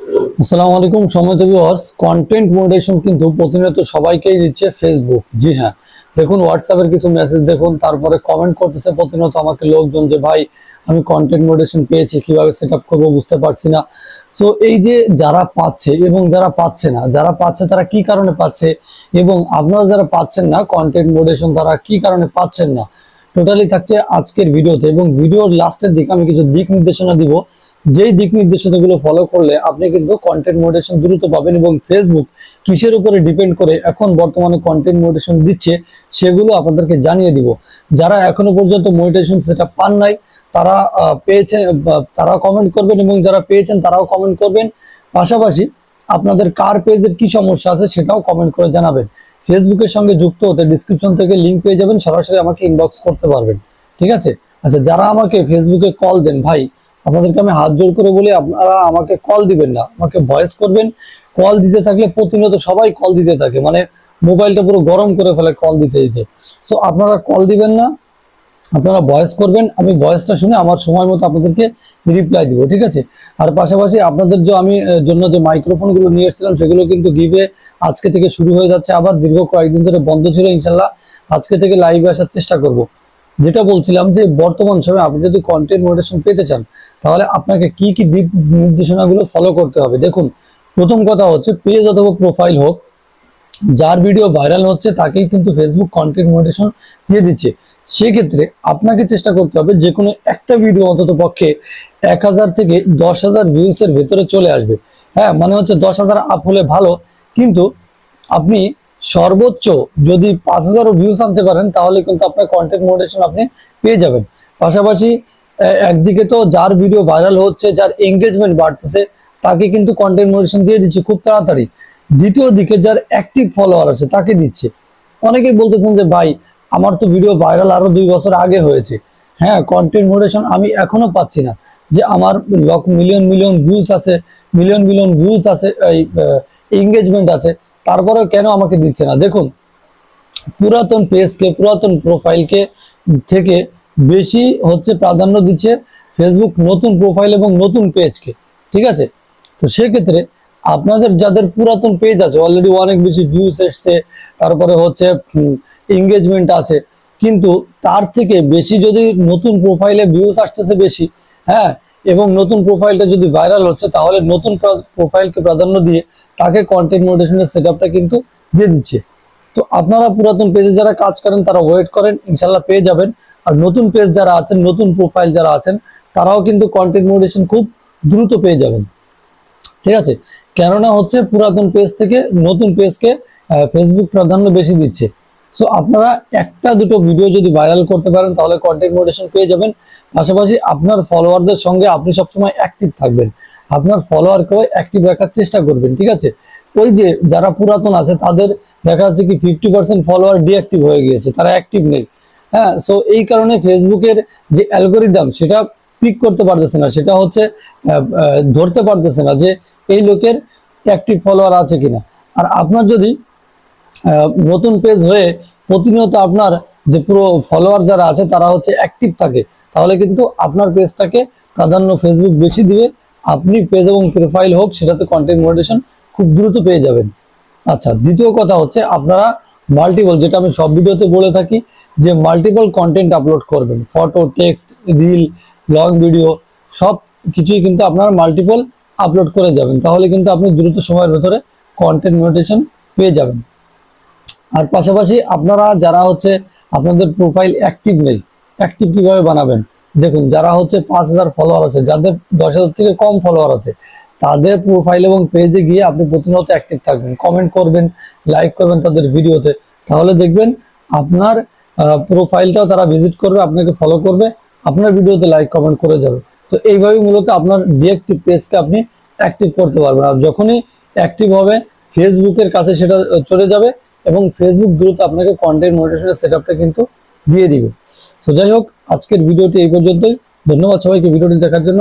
আসসালামু আলাইকুম সম্মানিত ভিউয়ার্স, কন্টেন্ট মডারেশন কিন্তু প্রতিনিয়ত সবাইকেই দিচ্ছে ফেসবুক। জি হ্যাঁ, দেখুন হোয়াটসঅ্যাপের কিছু মেসেজ দেখুন, তারপরে কমেন্ট করতেছে প্রতিনিয়ত আমাকে লোকজন যে ভাই আমি কন্টেন্ট মডারেশন পেয়েছি, কিভাবে সেট আপ করবো বুঝতে পারছি না। সো এই যে যারা পাচ্ছে এবং যারা পাচ্ছে না, যারা পাচ্ছে তারা কি কারণে পাচ্ছে, এবং আপনারা যারা পাচ্ছেন না কন্টেন্ট মডারেশন তারা কি কারণে পাচ্ছেন না, টোটালি থাকছে আজকের ভিডিওতে। এবং ভিডিওর লাস্টের দিকে আমি কিছু দিক নির্দেশনা দিব, যেই দিক নির্দেশনাগুলো ফলো করলে আপনি কিন্তু কন্টেন্ট মডারেশন দ্রুত পাবেন। এবং ফেসবুক কিসের উপরে ডিপেন্ড করে এখন বর্তমানে কন্টেন্ট মডারেশন দিচ্ছে সেগুলো আপনাদেরকে জানিয়ে দিব। যারা এখনো পর্যন্ত মনিটাইজেশন সেটআপ পান নাই তারা পেয়েছেন, তারা কমেন্ট করবেন, এবং যারা পেয়েছেন তারাও কমেন্ট করবেন। পাশাপাশি আপনাদের কার পেজের কি সমস্যা আছে সেটাও কমেন্ট করে জানাবেন। ফেসবুকের সঙ্গে যুক্ত হতে ডিসক্রিপশন থেকে লিংক পেয়ে যাবেন, সরাসরি আমাকে ইনবক্স করতে পারবেন। ঠিক আছে? আচ্ছা, যারা আমাকে ফেসবুকে কল দেন, ভাই আপনাদেরকে আমি হাত জোড় করে বলি আপনারা আমাকে কল দিবেন না, আমাকে ভয়েস করবেন। কল দিতে থাকলে প্রতিনিয়ত সবাই কল দিতে থাকে, মানে মোবাইলটা পুরো গরম করে ফেলে কল দিতে দিতে। সো আপনারা কল দিবেন না, আপনারা ভয়েস করবেন, আমি ভয়েসটা শুনে আমার সময় মতো আপনাদেরকে রিপ্লাই দিব। ঠিক আছে? আর পাশাপাশি আপনাদের যে আমি জন্য যে মাইক্রোফোন গুলো নিয়ে এসেছিলাম সেগুলো কিন্তু গিভে আজকে থেকে শুরু হয়ে যাচ্ছে। আবার দীর্ঘ কয়েকদিন ধরে বন্ধ ছিল, ইনশাল্লাহ আজকে থেকে লাইভে আসার চেষ্টা করব। যেটা বলছিলাম যে বর্তমান সময়ে আপনি যদি কন্টেন্ট মডারেশন পেতে চান তাহলে আপনাকে কি কি দিক নির্দেশনাগুলো ফলো করতে হবে। দেখুন, প্রথম কথা হচ্ছে পেজ অথবা প্রোফাইল হোক, যার ভিডিও ভাইরাল হচ্ছে তাকেই কিন্তু ফেসবুক কন্টেন্ট মডারেশন দিয়ে দিচ্ছে। সেক্ষেত্রে আপনাকে চেষ্টা করতে হবে যে কোনো একটা ভিডিও অন্তত পক্ষে 1000 থেকে 10,000 ভিউস এর ভেতরে চলে আসবে। হ্যাঁ, মানে হচ্ছে 10,000 আপ হলে ভালো, কিন্তু আপনি সর্বোচ্চ যদি 5,000 ভিউস আনতে পারেন তাহলে কিন্তু আপনার কন্টেন্ট মডারেশন আপনি পেয়ে যাবেন। পাশাপাশি একদিকে তো যার ভিডিও ভাইরাল হচ্ছে, যার এঙ্গেজমেন্ট বাড়তেছে, তাকে কিন্তু কন্টেন্ট মডারেশন দিয়ে দিচ্ছে খুব তাড়াতাড়ি। দ্বিতীয় দিকে যার অ্যাক্টিভ ফলোয়ার আছে তাকে দিচ্ছে। অনেকেই বলতেছেন যে ভাই আমার তো ভিডিও ভাইরাল আরো 2 বছর আগে হয়েছে, হ্যাঁ কন্টেন্ট মডারেশন আমি এখনো পাচ্ছি না, যে আমার মিলিয়ন মিলিয়ন ভিউজ আছে, মিলিয়ন মিলিয়ন ভিউজ আছে, এঙ্গেজমেন্ট আছে, তারপরেও কেন আমাকে দিচ্ছে না। দেখুন, পুরাতন পেজকে, পুরাতন প্রোফাইলকে থেকে বেশি হচ্ছে প্রাধান্য দিচ্ছে ফেসবুক নতুন প্রোফাইল এবং নতুন পেজকে। ঠিক আছে? তো সেক্ষেত্রে আপনাদের যাদের পুরাতন পেজ আছে, অলরেডি অনেক বেশি ভিউস এসছে, তারপরে হচ্ছে এঙ্গেজমেন্ট আছে, কিন্তু তার থেকে বেশি যদি নতুন প্রোফাইলে ভিউস আসতেছে বেশি, হ্যাঁ, এবং নতুন প্রোফাইলটা যদি ভাইরাল হচ্ছে তাহলে নতুন প্রোফাইলকে প্রাধান্য দিয়ে তাকে কন্টেন্ট মডারেশনের সেটআপটা কিন্তু দিয়ে দিচ্ছে। তো আপনারা পুরাতন পেজে যারা কাজ করেন তারা ওয়েট করেন, ইনশাল্লাহ পেয়ে যাবেন। আর নতুন পেজ যারা আছেন, নতুন প্রোফাইল যারা আছেন, তারাও কিন্তু কন্টেন্ট মডারেশন খুব দ্রুত পেয়ে যাবেন। ঠিক আছে? কেননা হচ্ছে পুরাতন পেজ থেকে নতুন পেজকে ফেসবুক প্রাধান্য বেশি দিচ্ছে। সো আপনারা একটা দুটো ভিডিও যদি ভাইরাল করতে পারেন তাহলে কন্টেন্ট মডারেশন পেয়ে যাবেন। পাশাপাশি আপনার ফলোয়ারদের সঙ্গে আপনি সবসময় অ্যাক্টিভ থাকবেন, আপনার ফলোয়ারকেও অ্যাক্টিভ রাখার চেষ্টা করবেন। ঠিক আছে? ওই যে যারা পুরাতন আছে তাদের দেখা যাচ্ছে কি 50% ফলোয়ার ডিঅ্যাক্টিভ হয়ে গিয়েছে, তারা অ্যাক্টিভ নেই। হ্যাঁ, সো এই কারণে ফেসবুকের যে অ্যালগোরিদম সেটা পিক করতে পারতেছে না, সেটা হচ্ছে ধরতে পারতেছে না যে এই লোকের অ্যাক্টিভ ফলোয়ার আছে কিনা। আর আপনার যদি নতুন পেজ হয়ে প্রতিনিয়ত আপনার যে পুরো ফলোয়ার যারা আছে তারা হচ্ছে অ্যাক্টিভ থাকে, তাহলে কিন্তু আপনার পেজটাকে প্রাধান্য ফেসবুক বেশি দিবে। আপনি পেজ এবং প্রোফাইল হোক সেটাতে কন্টেন্ট মডারেশন খুব দ্রুত পেয়ে যাবেন। আচ্ছা, দ্বিতীয় কথা হচ্ছে আপনারা মাল্টিপল, যেটা আমি সব ভিডিওতে বলে থাকি, যে মাল্টিপল কন্টেন্ট আপলোড করবেন, photo, text, reel, long video সব কিছুই কিন্তু আপনারা মাল্টিপল আপলোড করে যাবেন, তাহলে কিন্তু আপনি দ্রুত সময়ের ভেতরে কন্টেন্ট মনিটাইজেশন পেয়ে যাবেন। আর পাশাপাশি আপনারা যারা হচ্ছে আপনাদের প্রোফাইল অ্যাক্টিভ নেই, অ্যাক্টিভ কিভাবে বানাবেন? দেখুন, যারা হচ্ছে 5,000 ফলোয়ার আছে, যাদের 10,000 থেকে কম ফলোয়ার আছে, তাদের প্রোফাইল এবং পেজে গিয়ে আপনি প্রতিনিয়ত অ্যাক্টিভ থাকবেন, কমেন্ট করবেন, লাইক করবেন তাদের ভিডিওতে, তাহলে দেখবেন আপনার প্রোফাইলটাও তারা ভিজিট করবে, আপনাকে ফলো করবে, আপনার ভিডিওতে লাইক কমেন্ট করে যাবে। তো এইভাবে মূলত আপনার ডিএক্টিভ পেজকে আপনি অ্যাক্টিভ করতে পারবেন। আর যখনই অ্যাক্টিভ হবে ফেসবুকের কাছে সেটা চলে যাবে এবং ফেসবুক দ্রুত আপনাকে কন্টেন্ট মনিটাইজেশনের সেটআপটা কিন্তু দিয়ে দিবে। সো যাই হোক, আজকের ভিডিওটি এই পর্যন্তই। ধন্যবাদ সবাইকে ভিডিওটি দেখার জন্য।